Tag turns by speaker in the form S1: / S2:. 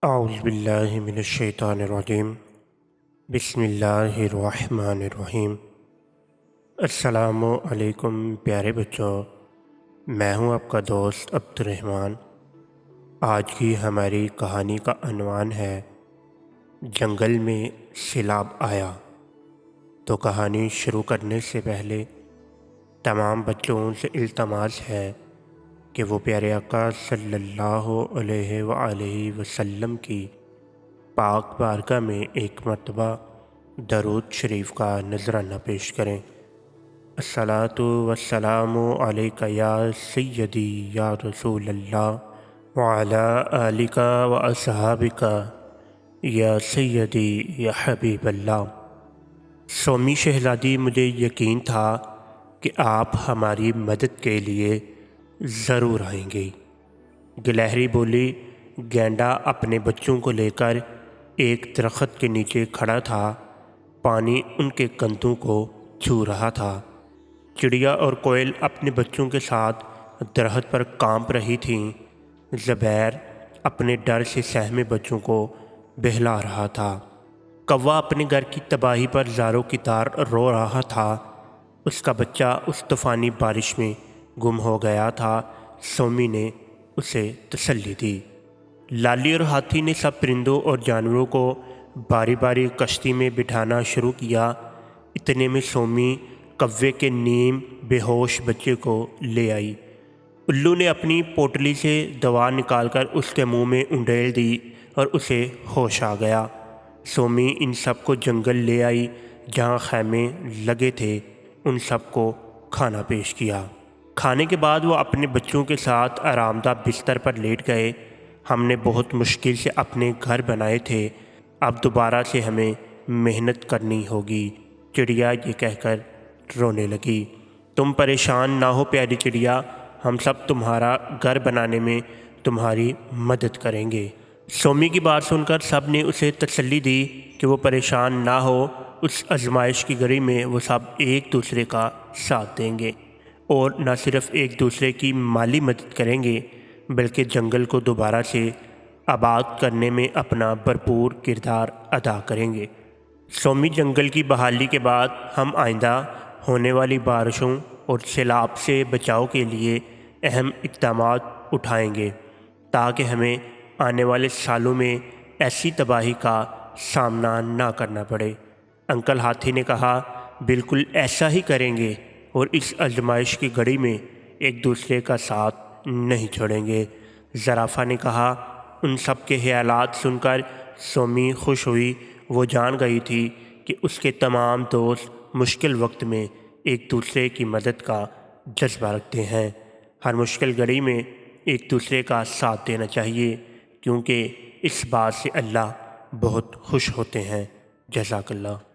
S1: اعوذ باللہ من الشیطان الرجیم۔ بسم اللہ الرحمن الرحیم۔ السلام علیکم پیارے بچوں، میں ہوں آپ کا دوست عبد الرحمن۔ آج کی ہماری کہانی کا عنوان ہے جنگل میں سیلاب آیا۔ تو کہانی شروع کرنے سے پہلے تمام بچوں سے التماس ہے کہ وہ پیارے آقا صلی اللہ علیہ وآلہ وسلم کی پاک بارگاہ میں ایک مرتبہ درود شریف کا نذرانہ پیش کریں۔ الصلاۃ والسلام علیک یا سیدی یا رسول اللہ وعلی آلک و اصحابک یا سیدی یا حبیب اللہ۔ سومی شہزادی، مجھے یقین تھا کہ آپ ہماری مدد کے لیے ضرور آئیں گے۔ گلہری بولی۔ گینڈا اپنے بچوں کو لے کر ایک درخت کے نیچے کھڑا تھا، پانی ان کے کندھوں کو چھو رہا تھا۔ چڑیا اور کوئل اپنے بچوں کے ساتھ درخت پر کانپ رہی تھیں۔ زبیر اپنے ڈر سے سہمے بچوں کو بہلا رہا تھا۔ کوا اپنے گھر کی تباہی پر زاروں کی طار رو رہا تھا، اس کا بچہ اس طوفانی بارش میں گم ہو گیا تھا۔ سومی نے اسے تسلی دی۔ لالی اور ہاتھی نے سب پرندوں اور جانوروں کو باری باری کشتی میں بٹھانا شروع کیا۔ اتنے میں سومی کوے کے نیم بے ہوش بچے کو لے آئی۔ الو نے اپنی پوٹلی سے دوا نکال کر اس کے منہ میں انڈیل دی اور اسے ہوش آ گیا۔ سومی ان سب کو جنگل لے آئی جہاں خیمے لگے تھے، ان سب کو کھانا پیش کیا۔ کھانے کے بعد وہ اپنے بچوں کے ساتھ آرام دہ بستر پر لیٹ گئے۔ ہم نے بہت مشکل سے اپنے گھر بنائے تھے، اب دوبارہ سے ہمیں محنت کرنی ہوگی، چڑیا یہ کہہ کر رونے لگی۔ تم پریشان نہ ہو پیاری چڑیا، ہم سب تمہارا گھر بنانے میں تمہاری مدد کریں گے۔ سومی کی بات سن کر سب نے اسے تسلی دی کہ وہ پریشان نہ ہو، اس آزمائش کی گھڑی میں وہ سب ایک دوسرے کا ساتھ دیں گے اور نہ صرف ایک دوسرے کی مالی مدد کریں گے بلکہ جنگل کو دوبارہ سے آباد کرنے میں اپنا بھرپور کردار ادا کریں گے۔ سومی جنگل کی بحالی کے بعد ہم آئندہ ہونے والی بارشوں اور سیلاب سے بچاؤ کے لیے اہم اقدامات اٹھائیں گے تاکہ ہمیں آنے والے سالوں میں ایسی تباہی کا سامنا نہ کرنا پڑے۔ انکل ہاتھی نے کہا، بالکل ایسا ہی کریں گے اور اس آزمائش کی گھڑی میں ایک دوسرے کا ساتھ نہیں چھوڑیں گے۔ زرافہ نے کہا۔ ان سب کے خیالات سن کر سومی خوش ہوئی۔ وہ جان گئی تھی کہ اس کے تمام دوست مشکل وقت میں ایک دوسرے کی مدد کا جذبہ رکھتے ہیں۔ ہر مشکل گھڑی میں ایک دوسرے کا ساتھ دینا چاہیے کیونکہ اس بات سے اللہ بہت خوش ہوتے ہیں۔ جزاک اللہ۔